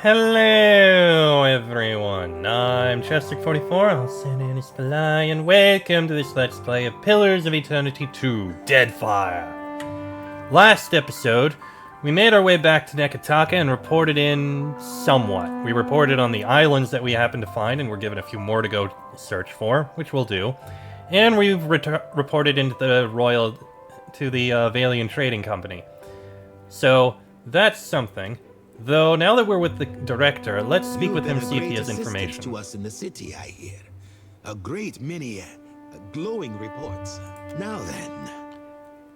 Hello, everyone. I'm Chestic44, Alcinanis and welcome to this Let's Play of Pillars of Eternity 2, Deadfire. Last episode, we made our way back to Nekataka and reported in somewhat. We reported on the islands that we happened to find, and we're given a few more to go search for, which we'll do. And we've reported into the Valian Trading Company. So, that's something. Though, now that we're with the director, let's speak with him, see if he has information. To us in the city, I hear. A great many glowing reports. Now then,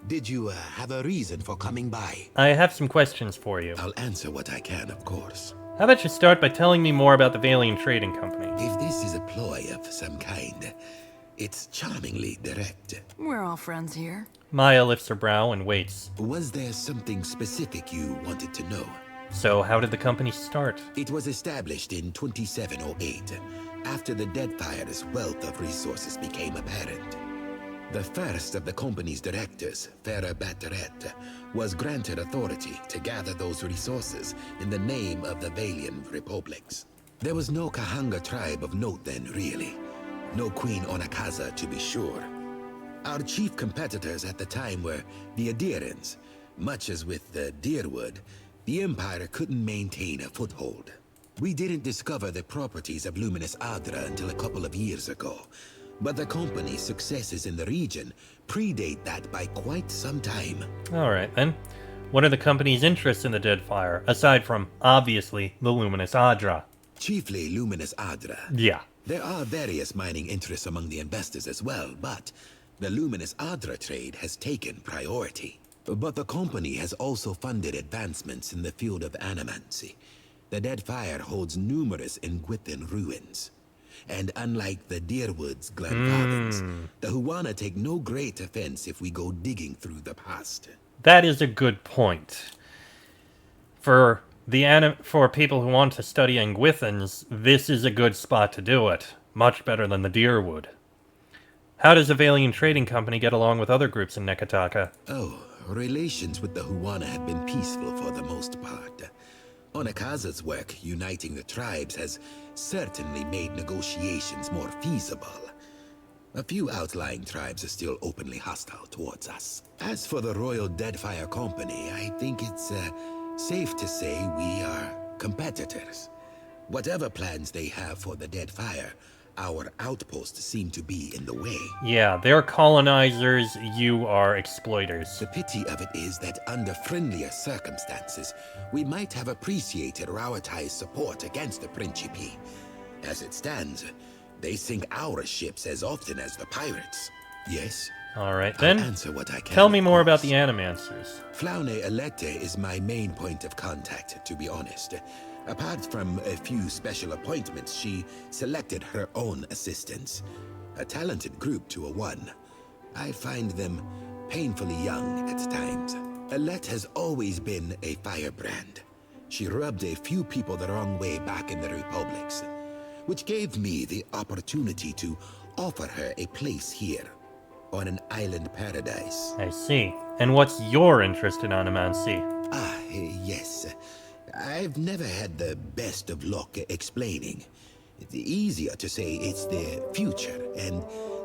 did you have a reason for coming by? I have some questions for you. I'll answer what I can, of course. How about you start by telling me more about the Valian Trading Company? If this is a ploy of some kind, it's charmingly direct. We're all friends here. Maya lifts her brow and waits. Was there something specific you wanted to know? So, how did the company start? It was established in 2708, after the Deadfire's wealth of resources became apparent. The first of the company's directors, Farah Batteret, was granted authority to gather those resources in the name of the Valian Republics. There was no Kahanga tribe of note then, really. No Queen Onakaza, to be sure. Our chief competitors at the time were the Adirans. Much as with the Deerwood, the Empire couldn't maintain a foothold. We didn't discover the properties of Luminous Adra until a couple of years ago, but the company's successes in the region predate that by quite some time. Alright then. What are the company's interests in the Deadfire, aside from, obviously, the Luminous Adra? Chiefly Luminous Adra. Yeah. There are various mining interests among the investors as well, but the Luminous Adra trade has taken priority. But the company has also funded advancements in the field of animancy. The Deadfire holds numerous Nguithan ruins. And unlike the Deerwood's Glenfarthens, the Huana take no great offense if we go digging through the past. That is a good point. For people who want to study Nguithans, this is a good spot to do it. Much better than the Deerwood. How does the Valian Trading Company get along with other groups in Nekataka? Oh, relations with the Huana have been peaceful for the most part. Onakaza's work uniting the tribes has certainly made negotiations more feasible. A few outlying tribes are still openly hostile towards us. As for the Royal Deadfire Company, I think it's safe to say we are competitors. Whatever plans they have for the Deadfire, our outposts seem to be in the way. Yeah, they're colonizers, you are exploiters. The pity of it is that under friendlier circumstances, we might have appreciated Rawatai's support against the Principi. As it stands, they sink our ships as often as the pirates. Yes? Alright then. I'll answer what I can. Tell me more about the Animancers. Flaune Alette is my main point of contact, to be honest. Apart from a few special appointments, she selected her own assistants. A talented group to a one. I find them painfully young at times. Alette has always been a firebrand. She rubbed a few people the wrong way back in the Republics, which gave me the opportunity to offer her a place here, on an island paradise. I see. And what's your interest in Animancy? Ah, yes. I've never had the best of luck explaining. It's easier to say it's the future and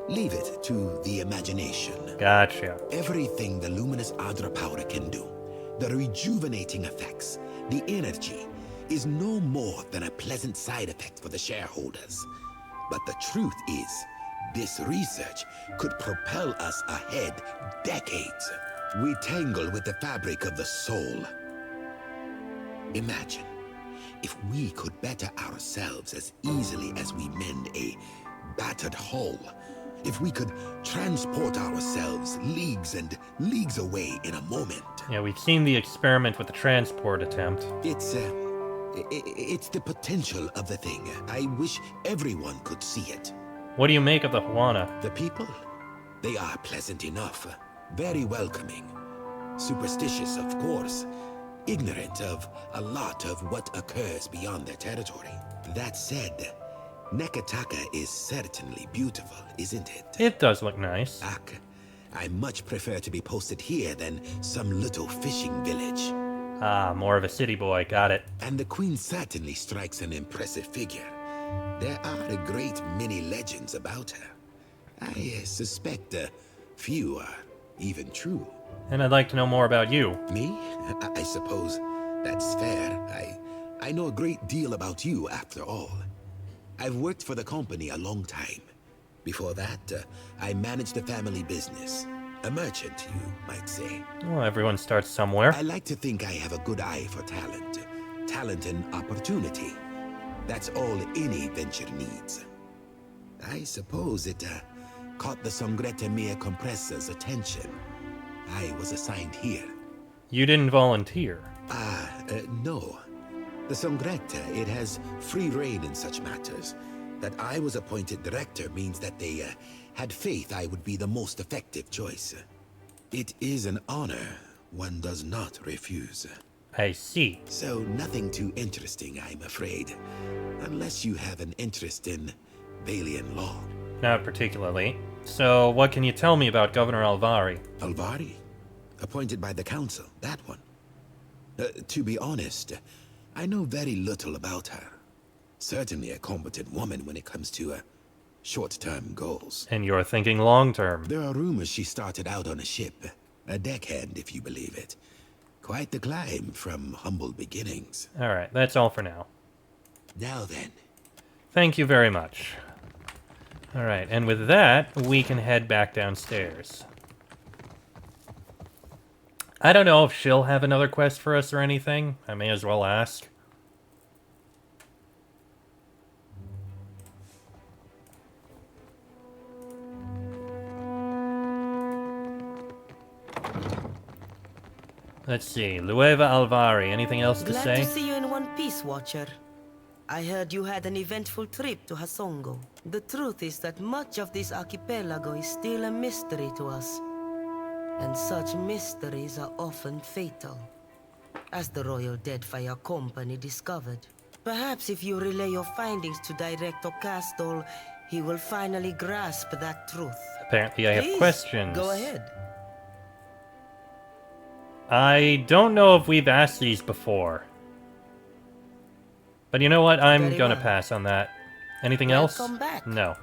leave it to the imagination. Gotcha. Everything the Luminous Adra power can do, the rejuvenating effects, the energy, is no more than a pleasant side effect for the shareholders. But the truth is, this research could propel us ahead decades. We tangle with the fabric of the soul. Imagine if we could better ourselves as easily as we mend a battered hull. If we could transport ourselves leagues and leagues away in a moment. Yeah, we've seen the experiment with the transport attempt. It's the potential of the thing. I wish everyone could see it. What do you make of the Huana? The people? They are pleasant enough. Very welcoming. Superstitious, of course. Ignorant of a lot of what occurs beyond their territory. That said, Nekataka is certainly beautiful, isn't it? It does look nice. Ak, I much prefer to be posted here than some little fishing village. Ah, more of a city boy. Got it. And the Queen certainly strikes an impressive figure. There are a great many legends about her. I suspect a few are even true. And I'd like to know more about you. Me? I suppose that's fair. I know a great deal about you, after all. I've worked for the company a long time. Before that, I managed a family business. A merchant, you might say. Well, everyone starts somewhere. I like to think I have a good eye for talent. Talent and opportunity. That's all any venture needs. I suppose it caught the Songretta Mea Compressor's attention. I was assigned here. You didn't volunteer. No. The Songretta, it has free rein in such matters. That I was appointed director means that they had faith I would be the most effective choice. It is an honor one does not refuse. I see. So nothing too interesting, I'm afraid. Unless you have an interest in Balian law. Not particularly. So, what can you tell me about Governor Alvari? Alvari? Appointed by the council, that one. To be honest, I know very little about her. Certainly a competent woman when it comes to short-term goals. And you're thinking long-term. There are rumors she started out on a ship. A deckhand, if you believe it. Quite the climb from humble beginnings. Alright, that's all for now. Now then. Thank you very much. Alright, and with that, we can head back downstairs. I don't know if she'll have another quest for us or anything. I may as well ask. Let's see. Lueva Alvari. Anything else to say? Glad to see you in one piece, Watcher. I heard you had an eventful trip to Hasongo. The truth is that much of this archipelago is still a mystery to us. And such mysteries are often fatal, as the Royal Deadfire Company discovered. Perhaps if you relay your findings to Director Castol, he will finally grasp that truth. Apparently I have Please, questions. go ahead. I don't know if we've asked these before. But you know what? I'm Very gonna well. pass on that. Anything Welcome else? back. No.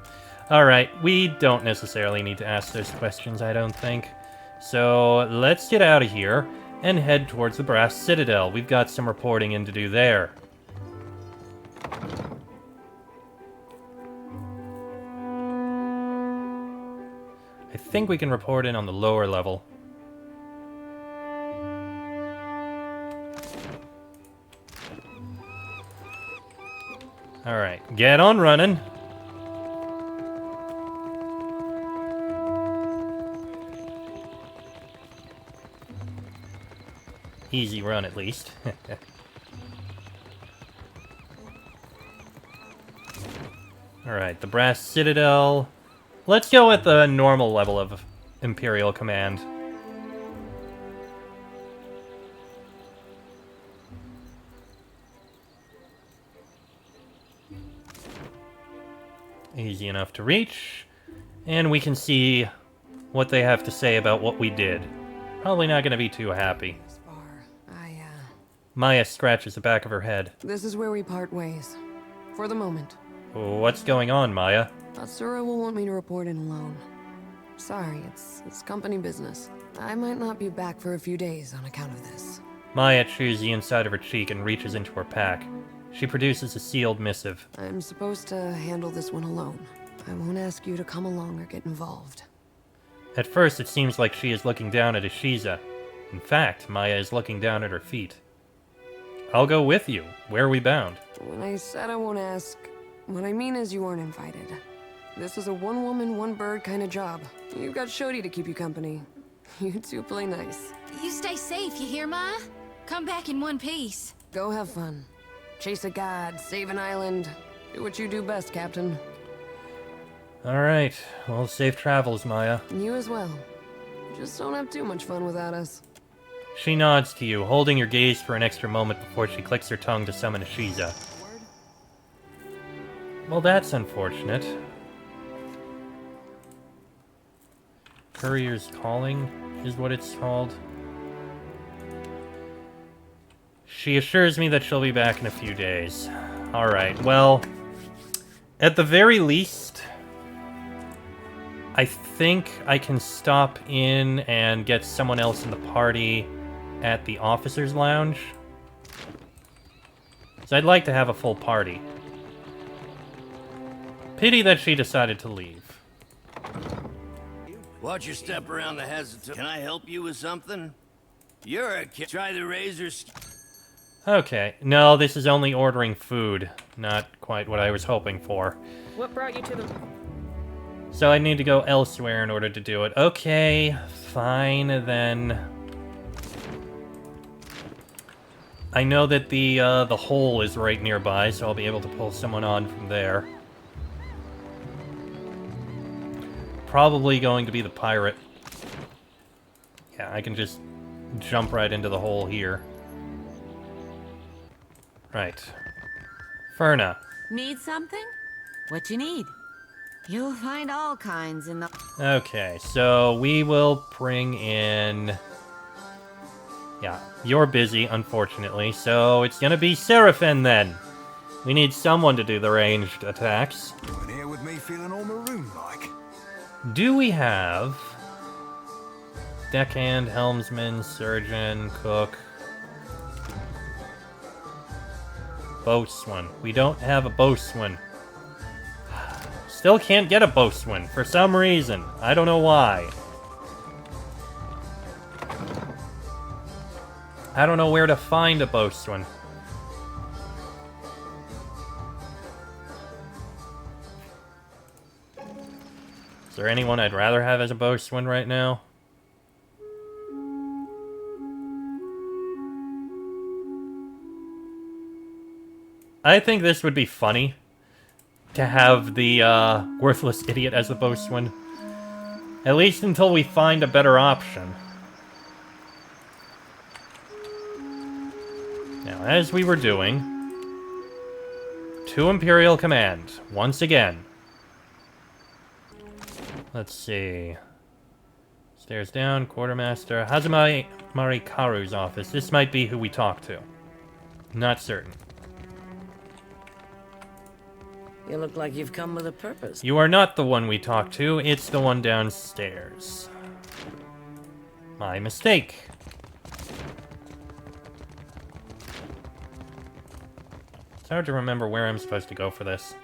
Alright, we don't necessarily need to ask those questions, I don't think. So, let's get out of here and head towards the Brass Citadel. We've got some reporting in to do there. I think we can report in on the lower level. Alright, get on running. Easy run, at least. Alright, the Brass Citadel. Let's go with the normal level of Imperial Command. Easy enough to reach. And we can see what they have to say about what we did. Probably not going to be too happy. This bar. Maya scratches the back of her head. This is where we part ways. For the moment. What's going on, Maya? Atsura will want me to report in alone. Sorry, it's company business. I might not be back for a few days on account of this. Maya chews the inside of her cheek and reaches into her pack. She produces a sealed missive. I'm supposed to handle this one alone. I won't ask you to come along or get involved. At first, it seems like she is looking down at Ishiza. In fact, Maya is looking down at her feet. I'll go with you. Where are we bound? When I said I won't ask, what I mean is you weren't invited. This is a one-woman, one-bird kind of job. You've got Shodi to keep you company. You two play nice. You stay safe, you hear, Ma? Come back in one piece. Go have fun. Chase a god, save an island. Do what you do best, Captain. Alright, well, safe travels, Maya. You as well. Just don't have too much fun without us. She nods to you, holding your gaze for an extra moment before she clicks her tongue to summon Ishiza. Well, that's unfortunate. Courier's Calling is what it's called. She assures me that she'll be back in a few days. Alright, well, at the very least, I think I can stop in and get someone else in the party at the officer's lounge. So I'd like to have a full party. Pity that she decided to leave. Watch your step around the hazard. Can I help you with something? You're a kid. Try the razor. Okay, no, this is only ordering food. Not quite what I was hoping for. What brought you to the... So I need to go elsewhere in order to do it. Okay, fine then. I know that the hole is right nearby, so I'll be able to pull someone on from there. Probably going to be the pirate. Yeah, I can just jump right into the hole here. Right. Ferna. Need something? What you need? You'll find all kinds in the... Okay, so we will bring in... Yeah, you're busy, unfortunately, so it's gonna be Seraphine then. We need someone to do the ranged attacks. Coming here with me feeling all maroon-like. Do we have... Deckhand, helmsman, surgeon, cook... Boatswain. We don't have a boatswain. Still can't get a boatswain, for some reason. I don't know why. I don't know where to find a boatswain. Is there anyone I'd rather have as a boatswain right now? I think this would be funny. To have the worthless idiot as the boatswain. At least until we find a better option. Now, as we were doing, to Imperial Command, once again. Let's see. Stairs down, Quartermaster. Hazumai Marikaru's office. This might be who we talk to. Not certain. You look like you've come with a purpose. You are not the one we talked to, it's the one downstairs. My mistake. It's hard to remember where I'm supposed to go for this.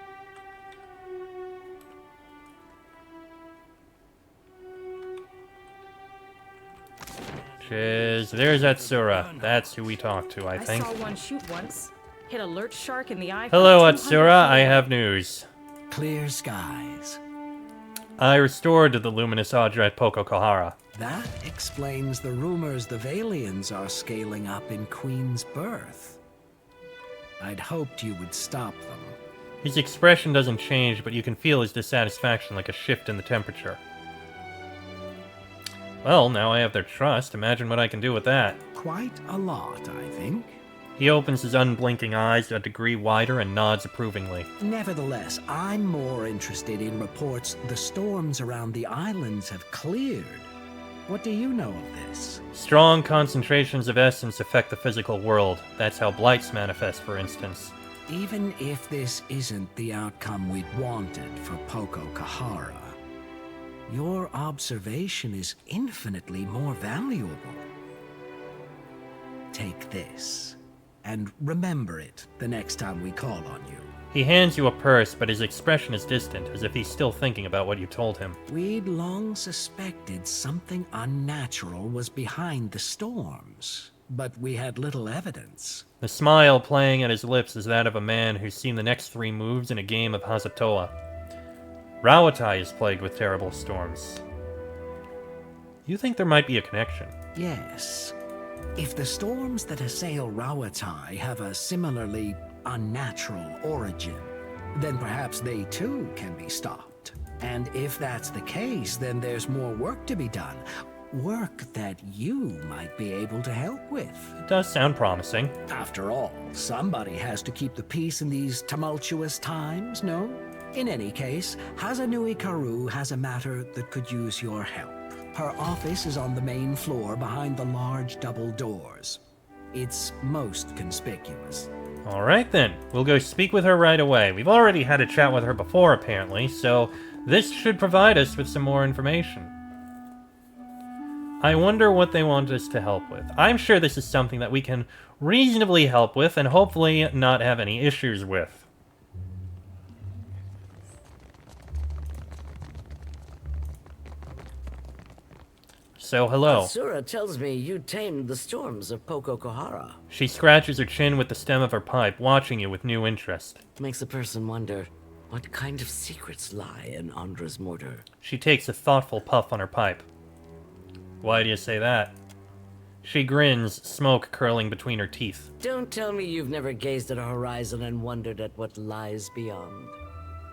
There's Atsura. That's who we talked to, I think. I saw one shoot once. Hit a lurch shark in the eye. Hello, Atsura. I have news. Clear skies. I restored the luminous Audra at Poko-Kahara. That explains the rumors the Valians are scaling up in Queen's Birth. I'd hoped you would stop them. His expression doesn't change, but you can feel his dissatisfaction like a shift in the temperature. Well, now I have their trust. Imagine what I can do with that. Quite a lot, I think. He opens his unblinking eyes a degree wider and nods approvingly. Nevertheless, I'm more interested in reports the storms around the islands have cleared. What do you know of this? Strong concentrations of essence affect the physical world. That's how blights manifest, for instance. Even if this isn't the outcome we'd wanted for Poko-Kahara, your observation is infinitely more valuable. Take this. And remember it the next time we call on you. He hands you a purse, but his expression is distant, as if he's still thinking about what you told him. We'd long suspected something unnatural was behind the storms, but we had little evidence. The smile playing at his lips is that of a man who's seen the next 3 moves in a game of Hazatoa. Rawatai is plagued with terrible storms. You think there might be a connection? Yes. If the storms that assail Rawatai have a similarly unnatural origin, then perhaps they too can be stopped. And if that's the case, then there's more work to be done. Work that you might be able to help with. It does sound promising. After all, somebody has to keep the peace in these tumultuous times, no? In any case, Hazanui Karu has a matter that could use your help. Her office is on the main floor behind the large double doors. It's most conspicuous. Alright then, we'll go speak with her right away. We've already had a chat with her before, apparently, so this should provide us with some more information. I wonder what they want us to help with. I'm sure this is something that we can reasonably help with and hopefully not have any issues with. So, hello. Asura tells me you tamed the storms of Poko Kohara. She scratches her chin with the stem of her pipe, watching you with new interest. Makes a person wonder what kind of secrets lie in Andra's mortar. She takes a thoughtful puff on her pipe. Why do you say that? She grins, smoke curling between her teeth. Don't tell me you've never gazed at a horizon and wondered at what lies beyond.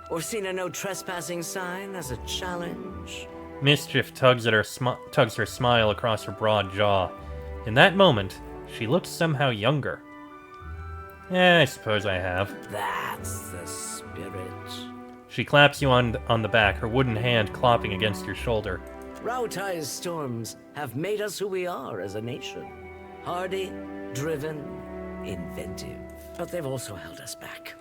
Or seen a no trespassing sign as a challenge. Mischief tugs at her tugs her smile across her broad jaw. In that moment, she looks somehow younger. I suppose I have. That's the spirit. She claps you on the back, her wooden hand clopping against your shoulder. Rautai's storms have made us who we are as a nation. Hardy, driven, inventive. But they've also held us back.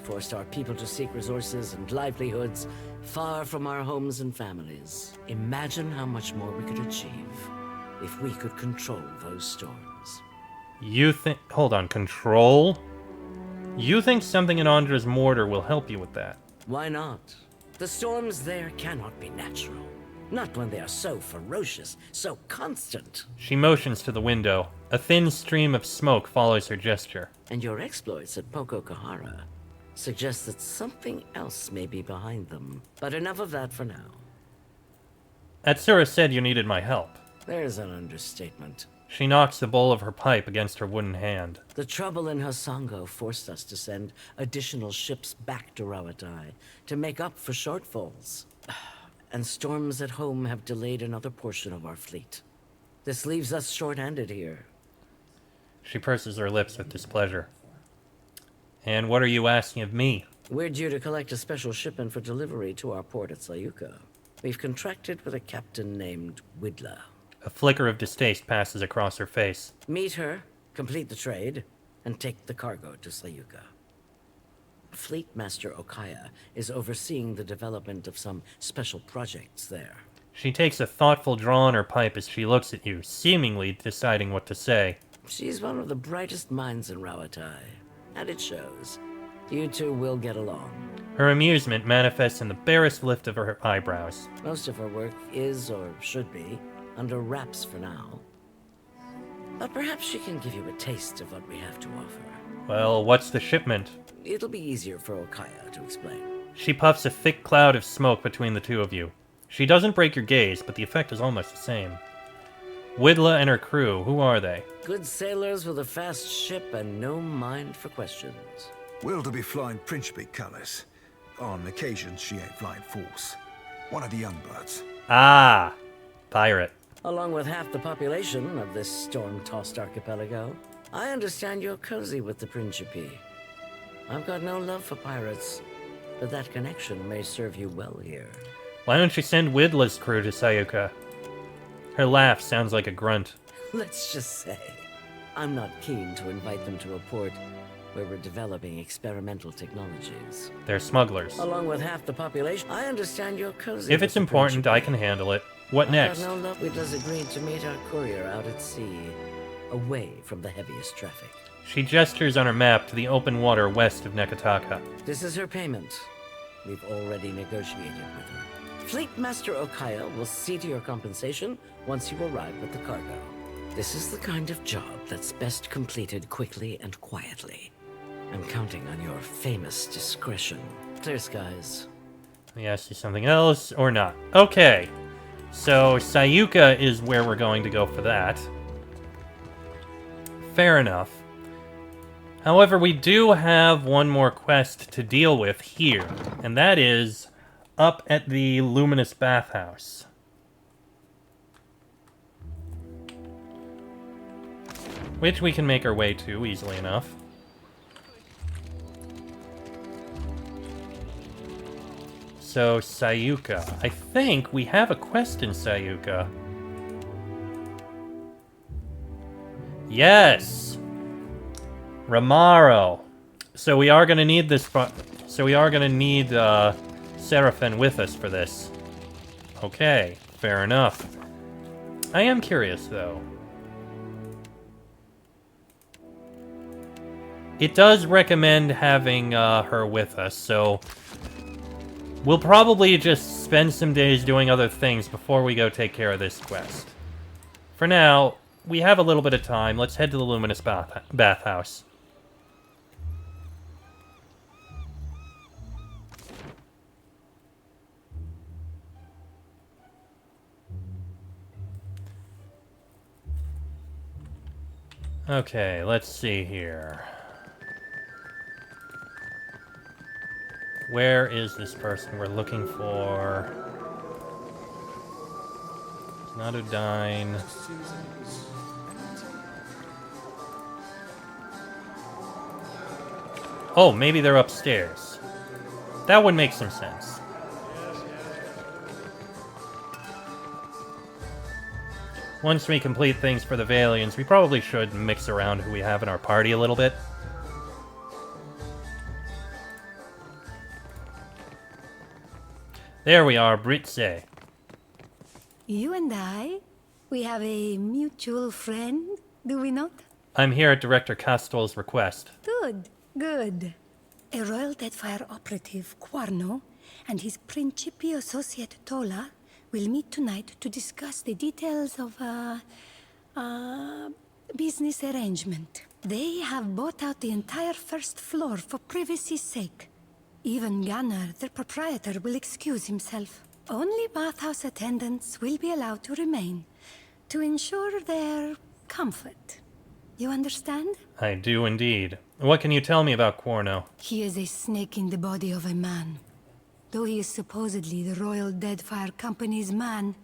Forced our people to seek resources and livelihoods far from our homes and families. Imagine how much more we could achieve if we could control those storms. You think... Hold on, control? You think something in Andra's mortar will help you with that? Why not? The storms there cannot be natural. Not when they are so ferocious, so constant. She motions to the window. A thin stream of smoke follows her gesture. And your exploits at Poko Kohara suggest that something else may be behind them. But enough of that for now. Atsura said you needed my help. There's an understatement. She knocks the bowl of her pipe against her wooden hand. The trouble in Hasongo forced us to send additional ships back to Rawatai to make up for shortfalls. And storms at home have delayed another portion of our fleet. This leaves us short-handed here. She purses her lips with displeasure. And what are you asking of me? We're due to collect a special shipment for delivery to our port at Sayuka. We've contracted with a captain named Widla. A flicker of distaste passes across her face. Meet her, complete the trade, and take the cargo to Sayuka. Fleet Master Okaya is overseeing the development of some special projects there. She takes a thoughtful draw on her pipe as she looks at you, seemingly deciding what to say. She's one of the brightest minds in Rawatai, and it shows. You two will get along. Her amusement manifests in the barest lift of her eyebrows. Most of her work is, or should be, under wraps for now. But perhaps she can give you a taste of what we have to offer. Well, what's the shipment? It'll be easier for Okaya to explain. She puffs a thick cloud of smoke between the two of you. She doesn't break your gaze, but the effect is almost the same. Widla and her crew, who are they? Good sailors with a fast ship and no mind for questions. Wilda be flying Principe colours. On occasions, she ain't flying force. One of the young birds. Ah, pirate. Along with half the population of this storm-tossed archipelago, I understand you're cozy with the Principe. I've got no love for pirates, but that connection may serve you well here. Why don't you send Widla's crew to Sayuka? Her laugh sounds like a grunt. Let's just say, I'm not keen to invite them to a port where we're developing experimental technologies. They're smugglers. Along with half the population, I understand you're cozy. If it's important, I can handle it. What next? I've got no love. Widla's agreed to meet our courier out at sea, away from the heaviest traffic. She gestures on her map to the open water west of Nekataka. This is her payment. We've already negotiated with her. Fleet Master Okaya will see to your compensation once you arrive with the cargo. This is the kind of job that's best completed quickly and quietly. I'm counting on your famous discretion. Clear skies. Let me ask you something else, or not. Okay. So, Sayuka is where we're going to go for that. Fair enough. However, we do have one more quest to deal with here, and that is up at the Luminous Bathhouse. Which we can make our way to easily enough. So, Sayuka. I think we have a quest in Sayuka. Yes! Ramaro. So we are gonna need this... So we are gonna need, Seraphin with us for this. Okay, fair enough. I am curious, though. It does recommend having her with us, so we'll probably just spend some days doing other things before we go take care of this quest. For now, we have a little bit of time. Let's head to the Luminous Bathhouse. Okay, let's see here. Where is this person we're looking for? Not Udine. Oh, maybe they're upstairs. That would make some sense. Once we complete things for the Valians, we probably should mix around who we have in our party a little bit. There we are, Britse. You and I, we have a mutual friend, do we not? I'm here at Director Castol's request. Good, good. A Royal Deadfire operative, Quarno, and his Principi associate, Tola, will meet tonight to discuss the details of business arrangement. They have bought out the entire first floor for privacy's sake. Even Gunnar, their proprietor, will excuse himself. Only bathhouse attendants will be allowed to remain, to ensure their comfort. You understand? I do indeed. What can you tell me about Quarno? He is a snake in the body of a man. Though he is supposedly the Royal Deadfire Company's man,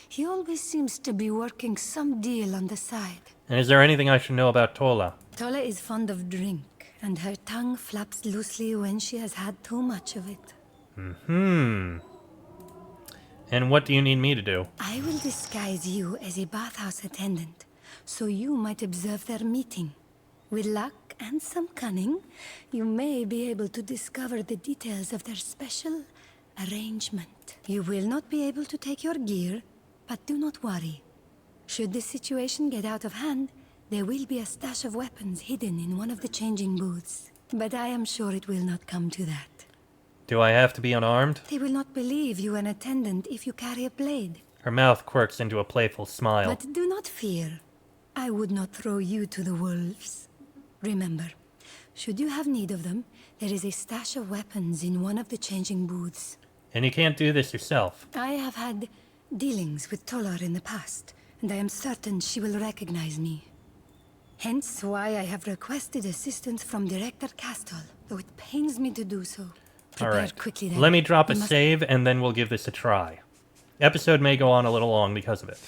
he always seems to be working some deal on the side. And is there anything I should know about Tola? Tola is fond of drink, and her tongue flaps loosely when she has had too much of it. Mm-hmm. And what do you need me to do? I will disguise you as a bathhouse attendant, so you might observe their meeting. With luck and some cunning, you may be able to discover the details of their special arrangement. You will not be able to take your gear, but do not worry. Should the situation get out of hand, there will be a stash of weapons hidden in one of the changing booths. But I am sure it will not come to that. Do I have to be unarmed? They will not believe you an attendant if you carry a blade. Her mouth quirks into a playful smile. But do not fear. I would not throw you to the wolves. Remember, should you have need of them, there is a stash of weapons in one of the changing booths. And you can't do this yourself. I have had dealings with Tolar in the past, and I am certain she will recognize me. Hence why I have requested assistance from Director Castle, though it pains me to do so. Prepare Alright, quickly then. let me drop a save and then we'll give this a try. Episode may go on a little long because of it.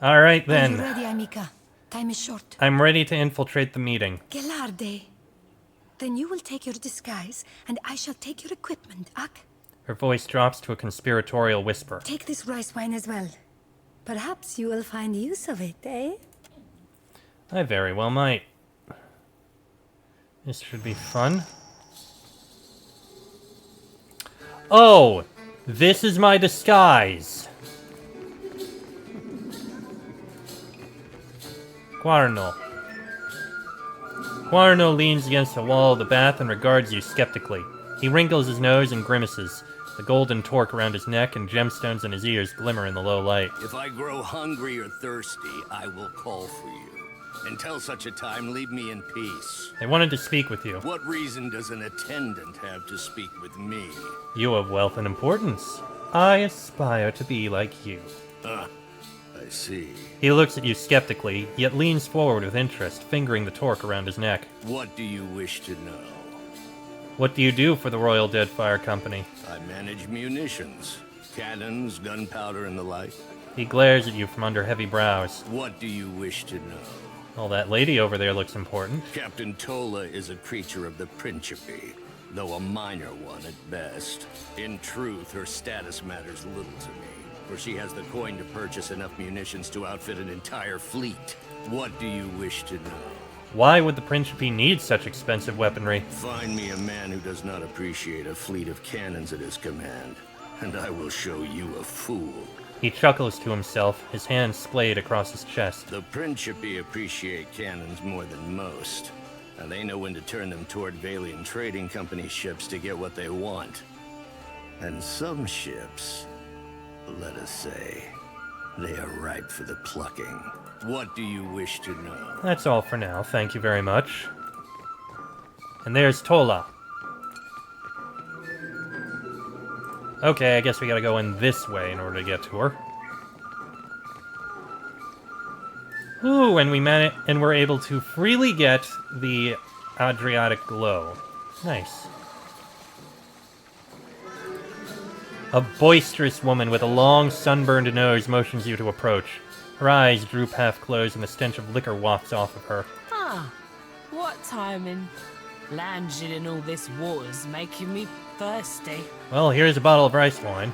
Alright then. Are you ready, Amica? Time is short. I'm ready to infiltrate the meeting. Gelarde. Then you will take your disguise, and I shall take your equipment, Ak. Her voice drops to a conspiratorial whisper. Take this rice wine as well. Perhaps you will find use of it, eh? I very well might. This should be fun. Oh! This is my disguise! Quarno. Quarno leans against the wall of the bath and regards you skeptically. He wrinkles his nose and grimaces. The golden torque around his neck and gemstones in his ears glimmer in the low light. If I grow hungry or thirsty, I will call for you. Until such a time, leave me in peace. I wanted to speak with you. What reason does an attendant have to speak with me? You have wealth and importance. I aspire to be like you. I see. He looks at you skeptically, yet leans forward with interest, fingering the torque around his neck. What do you wish to know? What do you do for the Royal Deadfire Company? I manage munitions, cannons, gunpowder, and the like. He glares at you from under heavy brows. What do you wish to know? Well, that lady over there looks important. Captain Tola is a creature of the Principi, though a minor one at best. In truth, her status matters little to me. for she has the coin to purchase enough munitions to outfit an entire fleet. What do you wish to know? Why would the Principe need such expensive weaponry? Find me a man who does not appreciate a fleet of cannons at his command, and I will show you a fool. He chuckles to himself, his hands splayed across his chest. The Principe appreciate cannons more than most, and they know when to turn them toward Valian Trading Company ships to get what they want. And some ships, let us say, they are ripe for the plucking. What do you wish to know? That's all for now, thank you very much. And there's Tola. Okay, I guess we gotta go in this way in order to get to her. Ooh, and we're able to freely get the Adriatic Glow. Nice. A boisterous woman with a long, sunburned nose motions you to approach. Her eyes droop half-closed and the stench of liquor wafts off of her. Ah, what timing. Landing in all this water's making me thirsty. Well, here's a bottle of rice wine.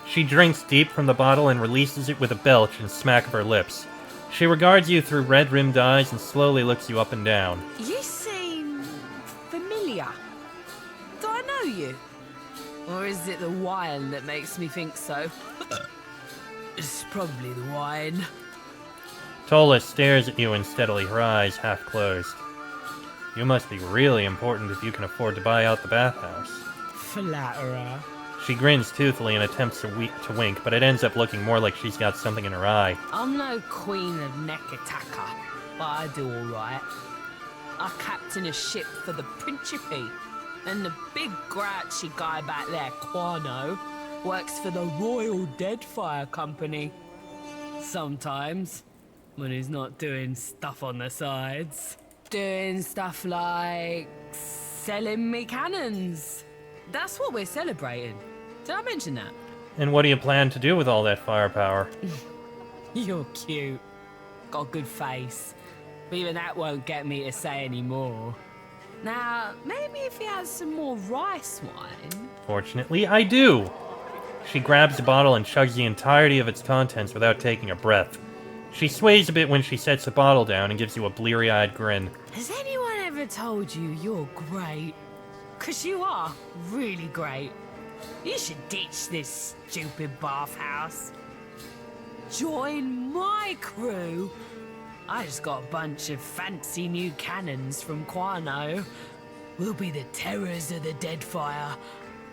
She drinks deep from the bottle and releases it with a belch and smack of her lips. She regards you through red-rimmed eyes and slowly looks you up and down. You seem familiar. Do I know you? Or is it the wine that makes me think so? It's probably the wine. Tola stares at you unsteadily, her eyes half-closed. You must be really important if you can afford to buy out the bathhouse. Flatterer. She grins toothily and attempts to wink, but it ends up looking more like she's got something in her eye. I'm no queen of Neketaka, but I do alright. I captain a ship for the Principe, and the big grouchy guy back there, Quano, works for the Royal Deadfire Company. Sometimes, when he's not doing stuff on the sides. Doing stuff like selling me cannons. That's what we're celebrating. Did I mention that? And what do you plan to do with all that firepower? You're cute. Got a good face. But even that won't get me to say any more. Now, maybe if he has some more rice wine. Fortunately, I do. She grabs the bottle and chugs the entirety of its contents without taking a breath. She sways a bit when she sets the bottle down and gives you a bleary-eyed grin. Has anyone ever told you you're great? 'Cause you are really great. You should ditch this stupid bathhouse. Join my crew. I just got a bunch of fancy new cannons from Quano. We'll be the terrors of the Deadfire.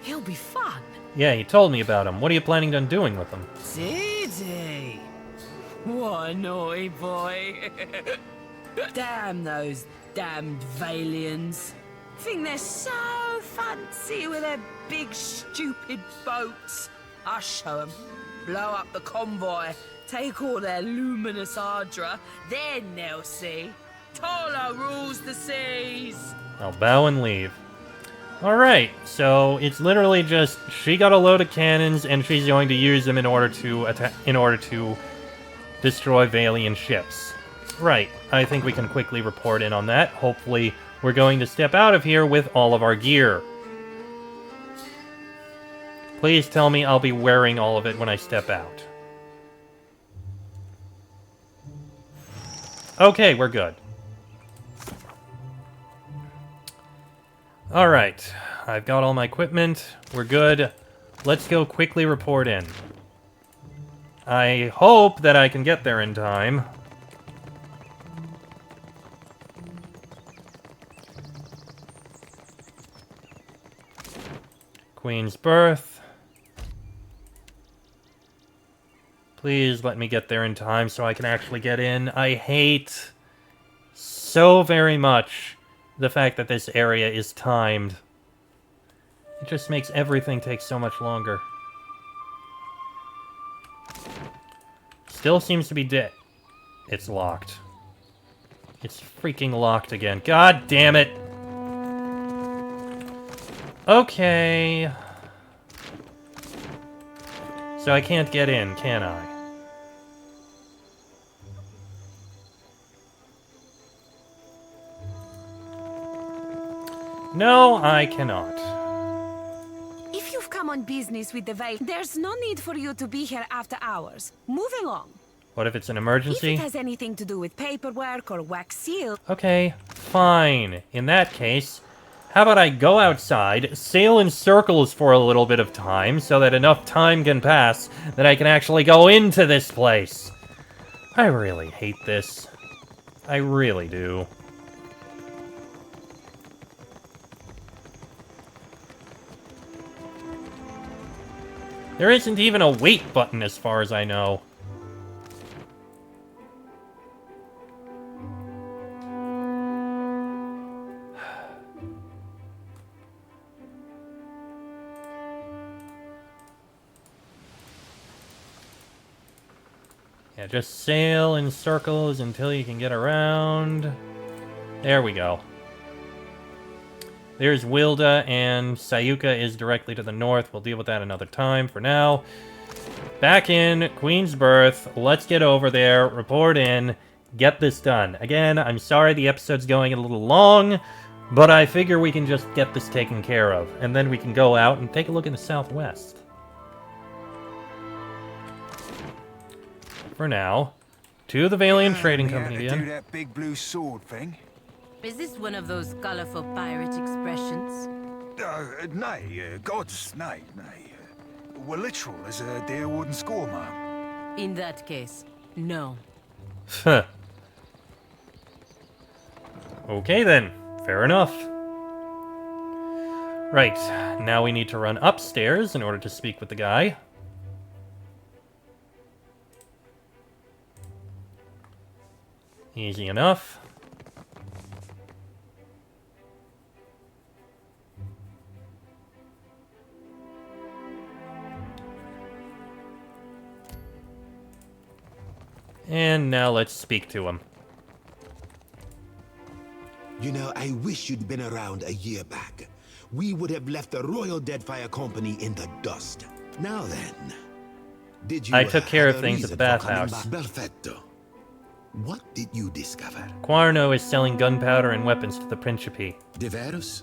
He'll be fun. Yeah, he told me about him. What are you planning on doing with him? Did he? What a naughty boy. Damn those damned Valians. Think they're so fancy with their big stupid boats. I'll show them. Blow up the convoy. Take all their luminous ardra. Then they'll see. Tola rules the seas. I'll bow and leave. Alright, so it's literally just she got a load of cannons and she's going to use them in order to destroy Valian ships. Right, I think we can quickly report in on that. Hopefully we're going to step out of here with all of our gear. Please tell me I'll be wearing all of it when I step out. Okay, we're good. Alright, I've got all my equipment. We're good. Let's go quickly report in. I hope that I can get there in time. Queen's Birth. Please let me get there in time so I can actually get in. I hate so very much the fact that this area is timed. It just makes everything take so much longer. Still seems to be dead. It's locked. It's freaking locked again. God damn it! Okay. So I can't get in, can I? No, I cannot. If you've come on business with the Veil. There's no need for you to be here after hours. Move along. What if it's an If emergency? it has anything to do with paperwork or wax seal... Okay, fine. In that case, how about I go outside, sail in circles for a little bit of time, so that enough time can pass that I can actually go into this place. I really hate this. I really do. There isn't even a wait button as far as I know. Yeah, just sail in circles until you can get around. There we go. There's Wilda, and Sayuka is directly to the north. We'll deal with that another time. For now, back in Queen's Birth. Let's get over there, report in, get this done. Again, I'm sorry the episode's going a little long, but I figure we can just get this taken care of. And then we can go out and take a look in the southwest. For now, to the Valiant Trading Company Do again. that big blue sword thing? Is this one of those colorful pirate expressions? Nay, gods, nay. We're literal as a dear wooden score, ma'am. In that case, no. Huh. Okay then, fair enough. Right, now we need to run upstairs in order to speak with the guy. Easy enough. And now let's speak to him. You know, I wish you'd been around a year back. We would have left the Royal Deadfire Company in the dust. Now then, did you I took care have of a things at the reason for coming bathhouse. back? Perfetto. What did you discover? Quarno is selling gunpowder and weapons to the Principe. Deverus?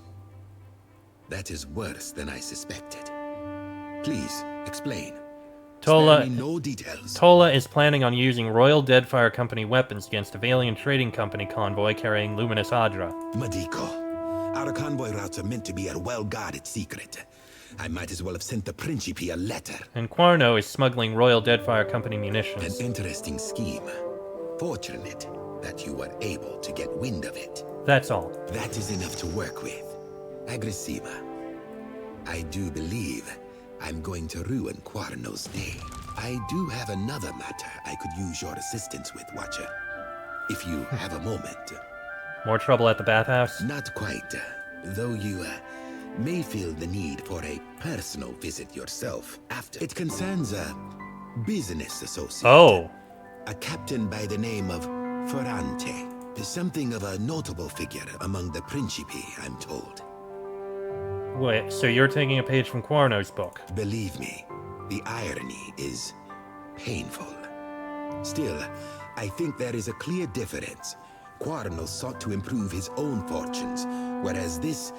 That is worse than I suspected. Please, explain. Tola, Spare me no details. Tola is planning on using Royal Deadfire Company weapons against a Valiant Trading Company convoy carrying Luminous Adra. Madiko, our convoy routes are meant to be a well-guarded secret. I might as well have sent the Principe a letter. And Quarno is smuggling Royal Deadfire Company munitions. An interesting scheme. Fortunate that you were able to get wind of it. That's all. That is enough to work with. Agressiva, I do believe I'm going to ruin Quarno's day. I do have another matter I could use your assistance with, Watcher. If you have a moment. More trouble at the bathhouse? Not quite. Though you may feel the need for a personal visit yourself after. It concerns a business associate. Oh. A captain by the name of Ferrante. Something of a notable figure among the Principi, I'm told. Wait, so you're taking a page from Quarno's book? Believe me, the irony is painful. Still, I think there is a clear difference. Quarno sought to improve his own fortunes, whereas this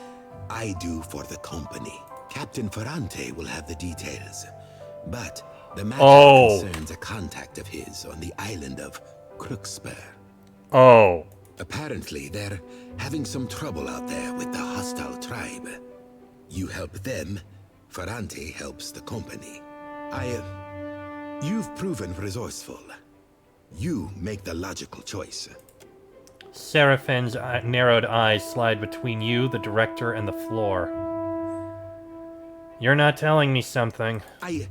I do for the company. Captain Ferrante will have the details, but the matter concerns a contact of his on the island of Crookspur. Oh. Apparently, they're having some trouble out there with the hostile tribe. You help them, Ferrante helps the company. You've proven resourceful. You make the logical choice. Seraphin's narrowed eyes slide between you, the director, and the floor. You're not telling me something. I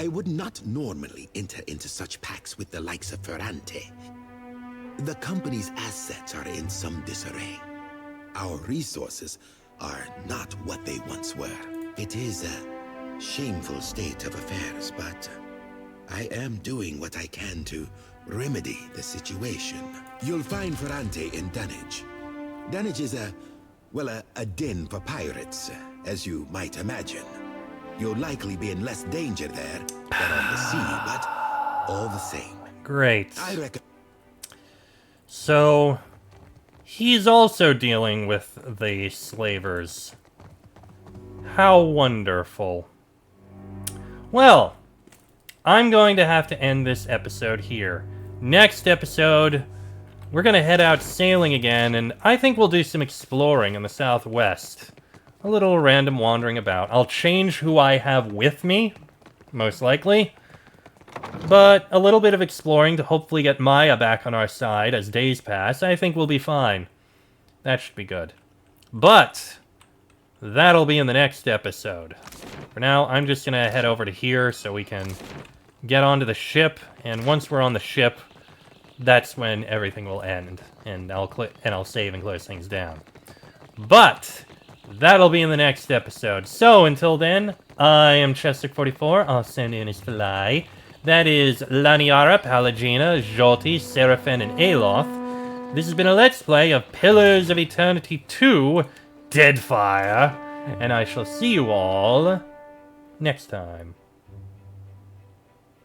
would not normally enter into such pacts with the likes of Ferrante. The company's assets are in some disarray. Our resources are not what they once were. It is a shameful state of affairs, but I am doing what I can to remedy the situation. You'll find Ferrante in Dunwich. Dunwich is a den for pirates, as you might imagine. You'll likely be in less danger there than on the sea, but all the same. Great. I reckon. So, he's also dealing with the slavers. How wonderful. Well, I'm going to have to end this episode here. Next episode, we're going to head out sailing again, and I think we'll do some exploring in the southwest. A little random wandering about. I'll change who I have with me, most likely. But a little bit of exploring to hopefully get Maya back on our side as days pass. I think we'll be fine. That should be good. But that'll be in the next episode. For now, I'm just going to head over to here so we can get onto the ship. And once we're on the ship, that's when everything will end. And I'll save and close things down. But that'll be in the next episode. So until then, I am Chester44. I'll send in his fly. That is Laniara, Palagina, Jolty, Seraphin, and Aloth. This has been a Let's Play of Pillars of Eternity 2, Deadfire. And I shall see you all next time.